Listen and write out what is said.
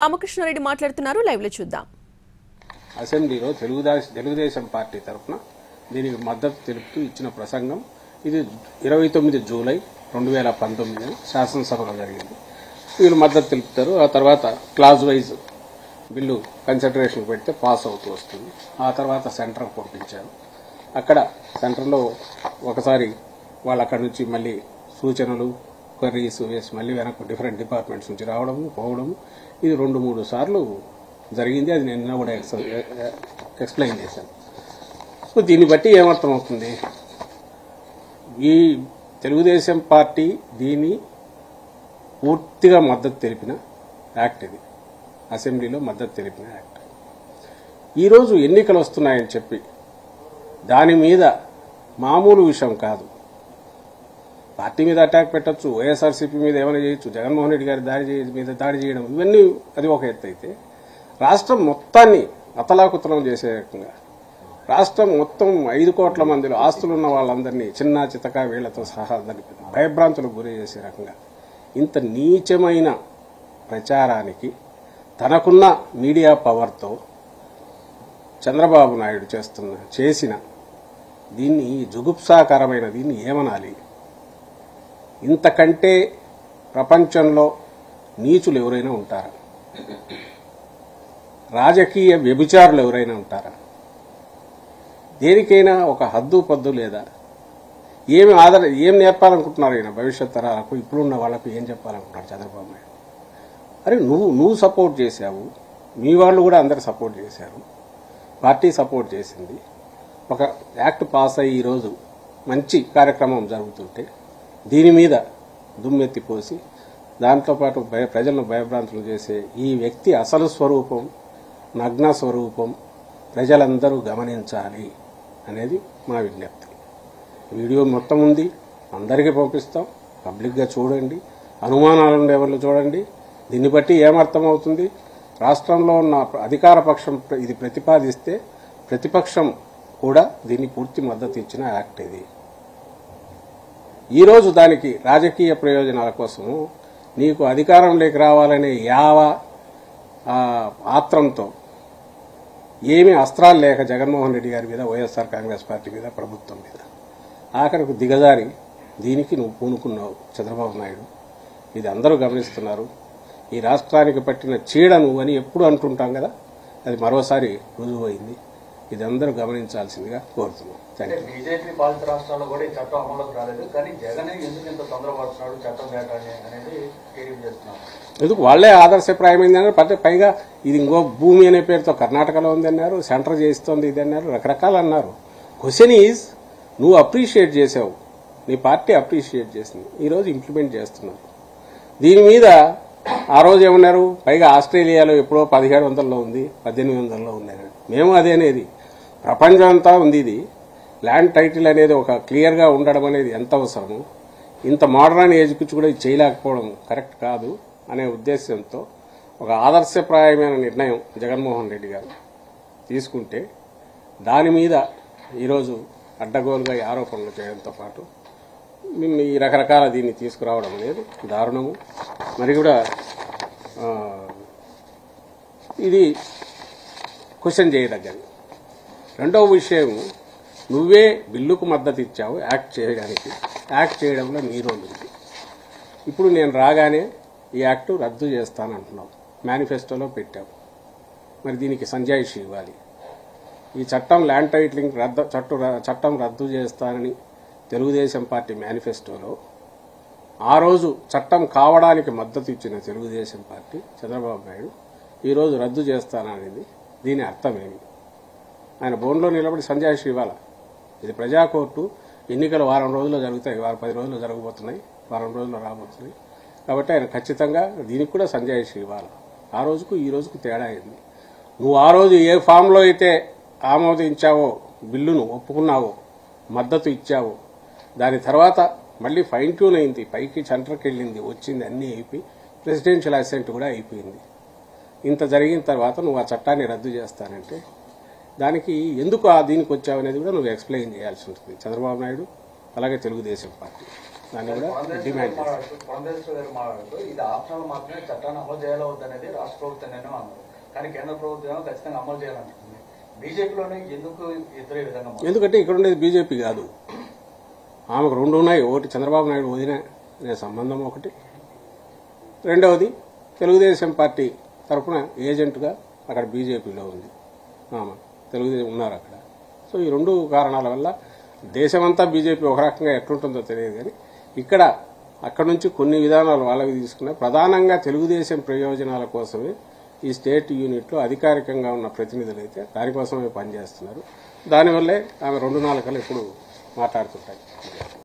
రామకృష్ణారెడ్డి మాట్లాడుతున్నారు. లైవ్ లో చూద్దాం. అసెంబ్లీలో తెలుగుదేశం పార్టీ తరఫున దీనికి మద్దతు తెలుపుతూ ఇచ్చిన ప్రసంగం ఇది 29 జూలై 2019 శాసనసభలో జరిగింది. వీళ్ళు మద్దతు తెలుపుతారు. ఆ తర్వాత క్లాజ్ వైజ్ బిల్లు కన్సిడరేషన్ పెడితే పాస్ అవుతూ వస్తుంది. ఆ తర్వాత సెంటర్కి పంపించారు. అక్కడ సెంటర్లో ఒకసారి వాళ్ళు అక్కడి నుంచి మళ్ళీ సూచనలు క్వరీస్ వేసి మళ్ళీ వెనక్కి డిఫరెంట్ డిపార్ట్మెంట్స్ నుంచి రావడము పోవడము ఇది 2-3 సార్లు జరిగింది. అది నేను కూడా ఎక్స్ప్లెయిన్ చేశాను. సో దీన్ని బట్టి ఏమర్థమవుతుంది, ఈ తెలుగుదేశం పార్టీ దీన్ని పూర్తిగా మద్దతు తెలిపిన యాక్ట్. ఇది అసెంబ్లీలో మద్దతు తెలిపిన యాక్ట్. ఈరోజు ఎన్నికలు వస్తున్నాయని చెప్పి దాని మీద మామూలు విషయం కాదు, పార్టీ మీద అటాక్ పెట్టచ్చు, వైఎస్ఆర్సీపీ మీద ఏమైనా చేయొచ్చు, జగన్మోహన్ రెడ్డి గారి మీద దాడి చేయడం, ఇవన్నీ అది ఒక ఎత్తు అయితే రాష్ట్రం మొత్తాన్ని అతలాకుతలం చేసే రకంగా రాష్ట్రం మొత్తం 5 కోట్ల మందిలో ఆస్తులున్న వాళ్ళందరినీ చిన్న చితక వీళ్లతో సహా భయభ్రాంతులకు గురి చేసే రకంగా ఇంత నీచమైన ప్రచారానికి తనకున్న మీడియా పవర్తో చంద్రబాబు నాయుడు చేసిన దీన్ని జుగుప్సాకరమైన దీన్ని ఏమనాలి? ఇంతకంటే ప్రపంచంలో నీచులు ఎవరైనా ఉంటారా? రాజకీయ వ్యభిచారులు ఎవరైనా ఉంటారా? దేనికైనా ఒక హద్దు పద్దు లేదా? ఏం నేర్పాలనుకుంటున్నారు ఈయన భవిష్యత్ తరాలకు? ఇప్పుడున్న వాళ్ళకు ఏం చెప్పాలనుకుంటున్నారు చంద్రబాబు నాయుడు? అరే నువ్వు సపోర్ట్ చేశావు, మీ వాళ్ళు కూడా అందరు సపోర్ట్ చేశారు, పార్టీ సపోర్ట్ చేసింది. ఒక యాక్ట్ పాస్ అయ్యి ఈరోజు మంచి కార్యక్రమం జరుగుతుంటే దీని మీద దుమ్మెత్తిపోసి దాంతోపాటు ప్రజలను భయభ్రాంతులు చేసే ఈ వ్యక్తి అసలు స్వరూపం, నగ్న స్వరూపం ప్రజలందరూ గమనించాలి అనేది మా విజ్ఞప్తి. వీడియో మొత్తం ఉంది, అందరికీ పంపిస్తాం, పబ్లిక్గా చూడండి, అనుమానాలు ఉండే వాళ్ళు చూడండి. దీన్ని బట్టి ఏమర్థమవుతుంది, రాష్ట్రంలో ఉన్న అధికార పక్షం ఇది ప్రతిపాదిస్తే ప్రతిపక్షం కూడా దీన్ని పూర్తి మద్దతు ఇచ్చిన యాక్ట్ ఇది. ఈరోజు దానికి రాజకీయ ప్రయోజనాల కోసము నీకు అధికారంలోకి రావాలనే ఆత్రంతో ఏమీ అస్త్రాలు లేక జగన్మోహన్ రెడ్డి గారి మీద, వైఎస్ఆర్ కాంగ్రెస్ పార్టీ మీద, ప్రభుత్వం మీద ఆఖరికి దిగజారి దీనికి నువ్వు పూనుకున్నావు చంద్రబాబు నాయుడు. ఇది అందరూ గమనిస్తున్నారు. ఈ రాష్ట్రానికి పట్టిన చీడ నువ్వు అని ఎప్పుడు అంటుంటాం కదా, అది మరోసారి రుజువైంది. ఇది అందరూ గమనించాల్సిందిగా కోరుతున్నాం. బీజేపీ పాలిత రాష్ట్రాల్లో కూడా ఈ చట్టం అమల్లోకి రాలేదు, కానీ జగన్ ఎందుకు ఇంత తొందరపడుతున్నాడు చట్టం తేటాన్ని అనేది టీడీపీ చేస్తున్నారు. ఎందుకు వాళ్లే ఆదర్శప్రాయమైంది అన్నారు. పైగా ఇది ఇంకో భూమి అనే పేరుతో కర్ణాటకలో ఉంది అన్నారు, సెంటర్ చేస్తోంది ఇది అన్నారు, రకరకాలు అన్నారు. క్వశ్చన్ ఈజ్, నువ్వు అప్రిషియేట్ చేసావు, నీ పార్టీ అప్రిషియేట్ చేసింది, ఈరోజు ఇంప్లిమెంట్ చేస్తున్నారు. దీని మీద ఆ రోజు ఏమన్నారు, పైగా ఆస్ట్రేలియాలో ఎప్పుడో 1700లో ఉంది, 1800లో ఉంది అన్నాడు. మేము అదే అనేది, ప్రపంచం అంతా ఉంది. ఇది ల్యాండ్ టైటిల్ అనేది ఒక క్లియర్గా ఉండడం అనేది ఎంత అవసరము, ఇంత మోడర్న్ ఏజ్కి కూడా ఇది చేయలేకపోవడం కరెక్ట్ కాదు అనే ఉద్దేశంతో ఒక ఆదర్శప్రాయమైన నిర్ణయం జగన్మోహన్ రెడ్డి గారు తీసుకుంటే దాని మీద ఈరోజు అడ్డగోలుగా ఆరోపణలు చేయడంతో పాటు ఈ రకరకాల దీన్ని తీసుకురావడం అనేది దారుణము. మరి కూడా ఇది క్వశ్చన్ చేయదగ్గది. రెండవ విషయం, నువ్వే బిల్లుకు మద్దతు ఇచ్చావు యాక్ట్ చేయడానికి, యాక్ట్ చేయడంలో నీ రోల్ ఉంది. ఇప్పుడు నేను రాగానే ఈ యాక్టు రద్దు చేస్తానంటున్నావు, మేనిఫెస్టోలో పెట్టావు. మరి దీనికి సంజాయిషి ఇవ్వాలి. ఈ చట్టం ల్యాండ్ టైటిలింగ్ చట్టం రద్దు చేస్తానని తెలుగుదేశం పార్టీ మేనిఫెస్టోలో ఆ రోజు చట్టం కావడానికి మద్దతు ఇచ్చిన తెలుగుదేశం పార్టీ చంద్రబాబు నాయుడు ఈరోజు రద్దు చేస్తాననేది దీని అర్థమేమి? ఆయన బోన్లో నిలబడి సంజాయిషి ఇవ్వాలా? ఇది ప్రజా కోర్టు, ఎన్నికలు వారం రోజుల్లో జరుగుతాయి, 10 రోజుల్లో జరగబోతున్నాయి, వారం రోజుల్లో రాబోతున్నాయి. కాబట్టి ఆయన ఖచ్చితంగా దీనికి కూడా సంజాయిషి ఇవ్వాలి. ఆ రోజుకు ఈ రోజుకు తేడా అయింది. నువ్వు ఆ రోజు ఏ ఫామ్లో అయితే ఆమోదించావో, బిల్లును ఒప్పుకున్నావో, మద్దతు ఇచ్చావో, దాని తర్వాత మళ్ళీ ఫైన్ ట్యూన్ అయింది, పైకి సెంటర్కి వెళ్ళింది, వచ్చింది, అన్నీ అయిపోయి ప్రెసిడెన్షియల్ అసెంట్ కూడా అయిపోయింది. ఇంత జరిగిన తర్వాత నువ్వు ఆ చట్టాన్ని రద్దు చేస్తానంటే దానికి ఎందుకు దీనికి వచ్చావు అనేది కూడా నువ్వు ఎక్స్ప్లెయిన్ చేయాల్సి ఉంటుంది చంద్రబాబు నాయుడు, అలాగే తెలుగుదేశం పార్టీ. దాన్ని కూడా డిమాండ్ చేస్తాం. పురంధేశ్వర గారు మాట్లాడుతూ ఇది ఆప్షనల్ మాత్రమే, చట్టాన్ని అమలు చేయాలో వద్దనేది రాష్ట్ర ప్రభుత్వం నిర్ణయం అన్నారు. కానీ కేంద్ర ప్రభుత్వం ఖచ్చితంగా అమలు చేయాలంటుంది. బీజేపీలోనే ఎందుకు ఇద్దరు విధంగా? ఎందుకంటే ఇక్కడ ఉండేది బీజేపీ కాదు, ఆమెకు రెండు ఉన్నాయి. ఒకటి చంద్రబాబు నాయుడు వదిన అనే సంబంధం ఒకటి, రెండవది తెలుగుదేశం పార్టీ తరఫున ఏజెంట్గా అక్కడ బీజేపీలో ఉంది ఆమె, తెలుగుదేశం ఉన్నారు అక్కడ. సో ఈ రెండు కారణాల వల్ల దేశమంతా బీజేపీ ఒక రకంగా ఎట్లుంటుందో తెలియదు, కానీ ఇక్కడ అక్కడ నుంచి కొన్ని విధానాలు వాళ్ళవి తీసుకున్నా ప్రధానంగా తెలుగుదేశం ప్రయోజనాల కోసమే ఈ స్టేట్ యూనిట్లో అధికారికంగా ఉన్న ప్రతినిధులు అయితే దానికోసమే పనిచేస్తున్నారు. దానివల్లే ఆమె 2 నాలుకలు ఎప్పుడు మాట్లాడుతుంటాయి.